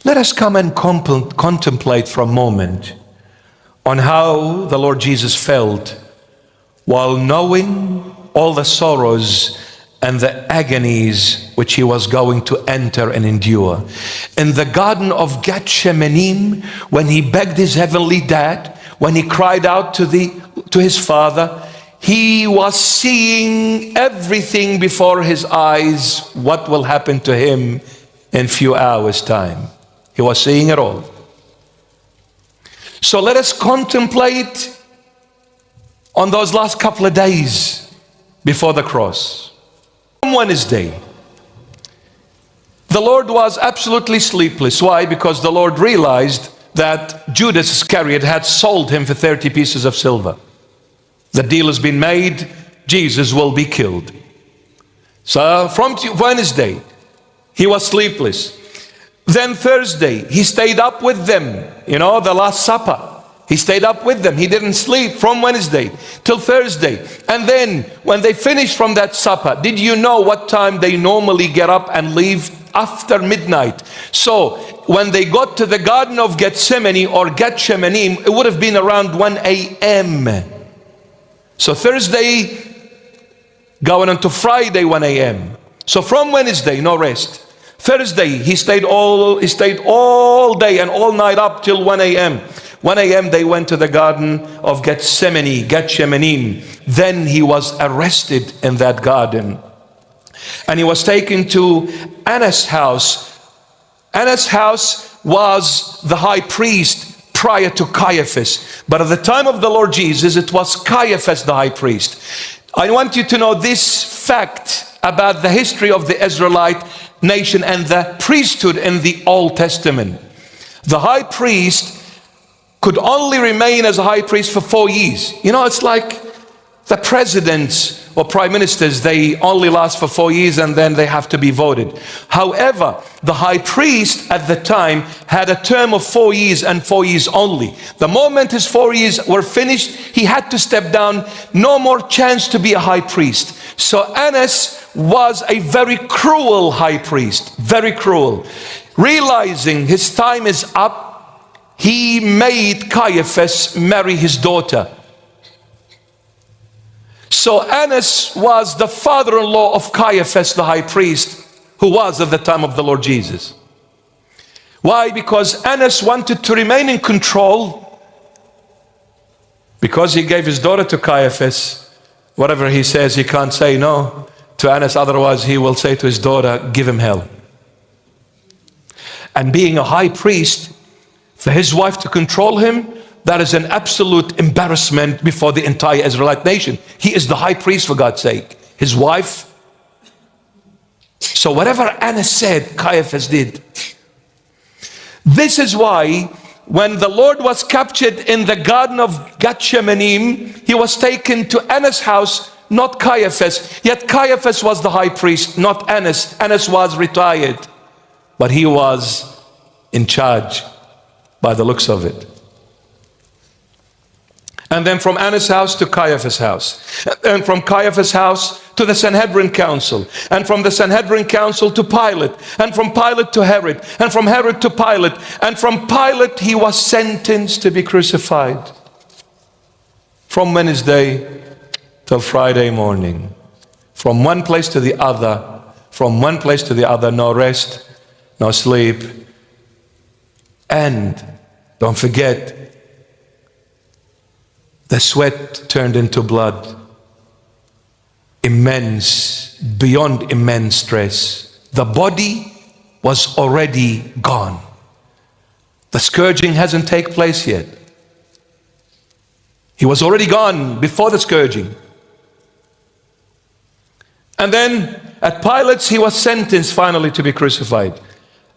Let us come and contemplate for a moment on how the Lord Jesus felt while knowing all the sorrows and the agonies which he was going to enter and endure. In the Garden of Gethsemane, when he begged his heavenly dad, when he cried out to his Father, he was seeing everything before his eyes, what will happen to him in few hours' time. He was seeing it all. So let us contemplate on those last couple of days before the cross. On Wednesday, the Lord was absolutely sleepless. Why? Because the Lord realized that Judas Iscariot had sold him for 30 pieces of silver. The deal has been made. Jesus will be killed. So from Wednesday, he was sleepless. Then Thursday, he stayed up with them. You know, the Last Supper. He stayed up with them. He didn't sleep from Wednesday till Thursday. And then when they finished from that supper, did you know what time they normally get up and leave? After midnight. So when they got to the Garden of Gethsemane or Gethsemane, it would have been around 1 a.m. So Thursday going on to Friday 1 a.m. So from Wednesday, no rest. Thursday, he stayed all day and all night up till 1 a.m. 1 a.m. they went to the Garden of Gethsemane. Then he was arrested in that garden. And he was taken to Annas' house. Annas' house was the high priest prior to Caiaphas. But at the time of the Lord Jesus, it was Caiaphas the high priest. I want you to know this fact about the history of the Israelite nation and the priesthood in the Old Testament. The high priest could only remain as a high priest for 4 years. You know, it's like the presidents or prime ministers, they only last for 4 years and then they have to be voted. However, the high priest at the time had a term of 4 years and 4 years only. The moment his 4 years were finished, he had to step down. No more chance to be a high priest. So Annas was a very cruel high priest, very cruel. Realizing his time is up, he made Caiaphas marry his daughter. So Annas was the father-in-law of Caiaphas the high priest, who was at the time of the Lord Jesus. Why? Because Annas wanted to remain in control. Because he gave his daughter to Caiaphas, whatever he says, he can't say no to Annas, otherwise he will say to his daughter, give him hell. And being a high priest, for his wife to control him, that is an absolute embarrassment before the entire Israelite nation. He is the high priest, for God's sake. His wife. So whatever Annas said, Caiaphas did. This is why when the Lord was captured in the Garden of Gethsemane, he was taken to Annas' house, not Caiaphas. Yet Caiaphas was the high priest, not Annas. Annas was retired, but he was in charge by the looks of it. And then from Annas' house to Caiaphas' house. And from Caiaphas' house to the Sanhedrin council. And from the Sanhedrin council to Pilate. And from Pilate to Herod. And from Herod to Pilate. And from Pilate he was sentenced to be crucified. From Wednesday till Friday morning. From one place to the other. From one place to the other. No rest, no sleep. And don't forget, the sweat turned into blood. Immense, beyond immense stress. The body was already gone. The scourging hasn't taken place yet. He was already gone before the scourging. And then at Pilate's, he was sentenced finally to be crucified.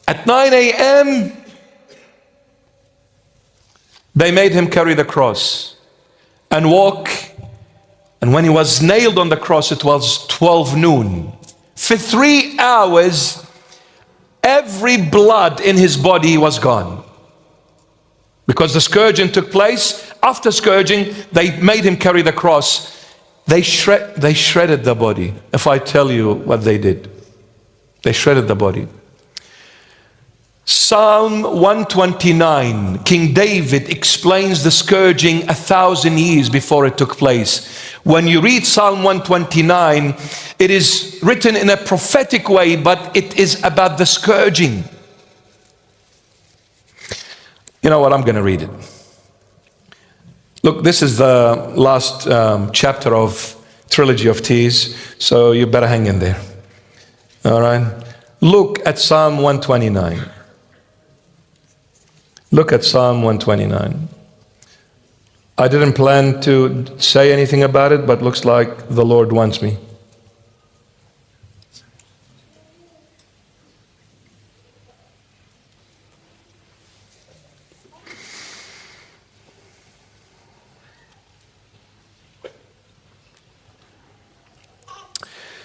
At 9 a.m., they made him carry the cross and walk. And when he was nailed on the cross, it was 12 noon. For 3 hours, every blood in his body was gone. Because the scourging took place. After scourging, they made him carry the cross. They shredded the body. If I tell you what they did, they shredded the body. Psalm 129, King David explains the scourging 1,000 years before it took place. When you read Psalm 129, it is written in a prophetic way, but it is about the scourging. You know what? I'm going to read it. Look, this is the last chapter of Trilogy of Tears, so you better hang in there. All right? Look at Psalm 129. Look at Psalm 129. I didn't plan to say anything about it, but looks like the Lord wants me.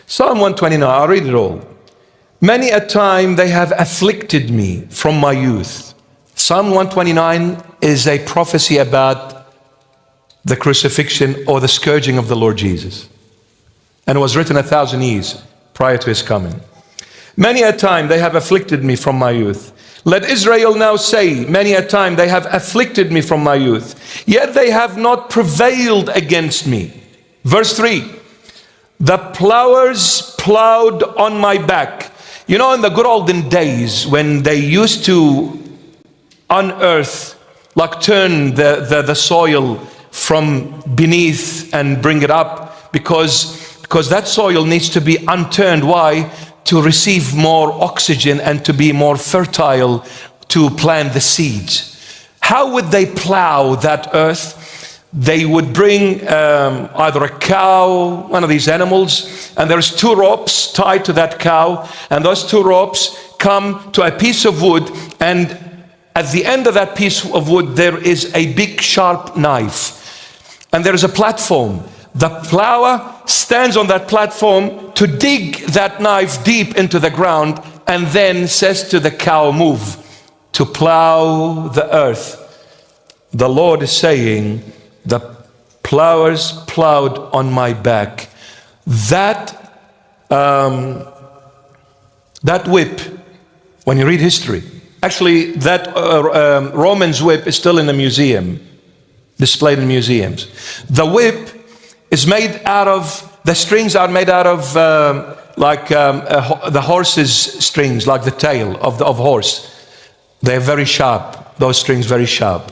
Psalm 129, I'll read it all. Many a time they have afflicted me from my youth. Psalm 129 is a prophecy about the crucifixion or the scourging of the Lord Jesus. And it was written 1,000 years prior to his coming. Many a time they have afflicted me from my youth. Let Israel now say, many a time they have afflicted me from my youth. Yet they have not prevailed against me. Verse 3. The plowers plowed on my back. You know, in the good olden days when they used to unearth, like turn the soil from beneath and bring it up, because that soil needs to be unturned. Why? To receive more oxygen and to be more fertile to plant the seeds. How would they plow that earth? They would bring either a cow, one of these animals, and there's 2 ropes tied to that cow, and those 2 ropes come to a piece of wood, and at the end of that piece of wood there is a big sharp knife, and there is a platform. The plower stands on that platform to dig that knife deep into the ground, and then says to the cow, move, to plow the earth. The Lord is saying, the plowers plowed on my back. That whip, when you read history, actually that Roman's whip is still in the museum, displayed in museums. The whip is made out of, the strings are made out of the horse's strings, like the tail of horse. They're very sharp, those strings very sharp.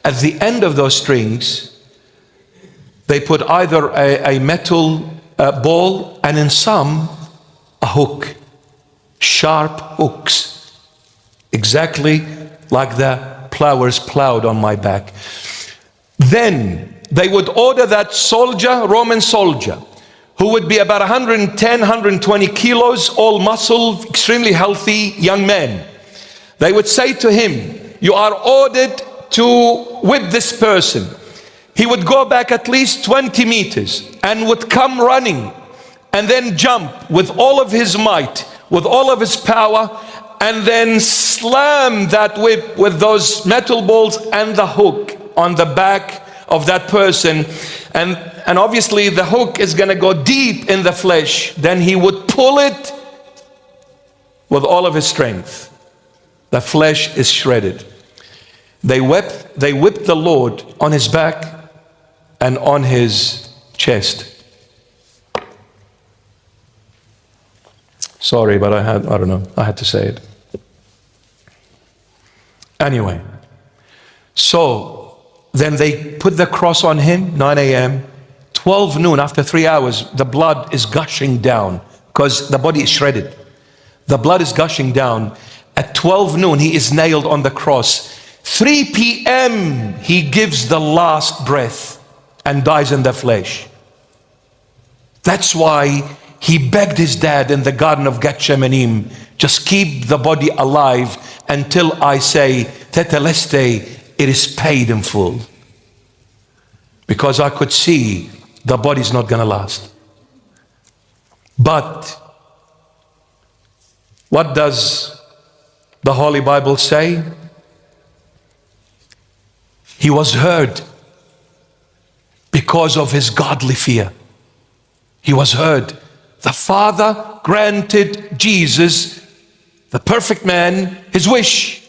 At the end of those strings, they put either a metal ball, and in some, a hook. Sharp hooks. Exactly like the plowers plowed on my back. Then they would order that soldier, Roman soldier, who would be about 110, 120 kilos, all muscle, extremely healthy young man. They would say to him, you are ordered to whip this person. He would go back at least 20 meters and would come running and then jump with all of his might, with all of his power, and then slam that whip with those metal balls and the hook on the back of that person. And obviously the hook is going to go deep in the flesh. Then he would pull it with all of his strength. The flesh is shredded. They whipped the Lord on his back and on his chest. Sorry, but I had to say it. Anyway, so then they put the cross on him, 9 a.m., 12 noon, after 3 hours, the blood is gushing down because the body is shredded. The blood is gushing down. At 12 noon, he is nailed on the cross. 3 p.m. he gives the last breath and dies in the flesh. That's why he begged his dad in the Garden of Gethsemane, just keep the body alive until I say, Teteleste, it is paid in full. Because I could see the body's not going to last. But what does the Holy Bible say? He was heard because of his godly fear. He was heard. The Father granted Jesus, the perfect man, his wish.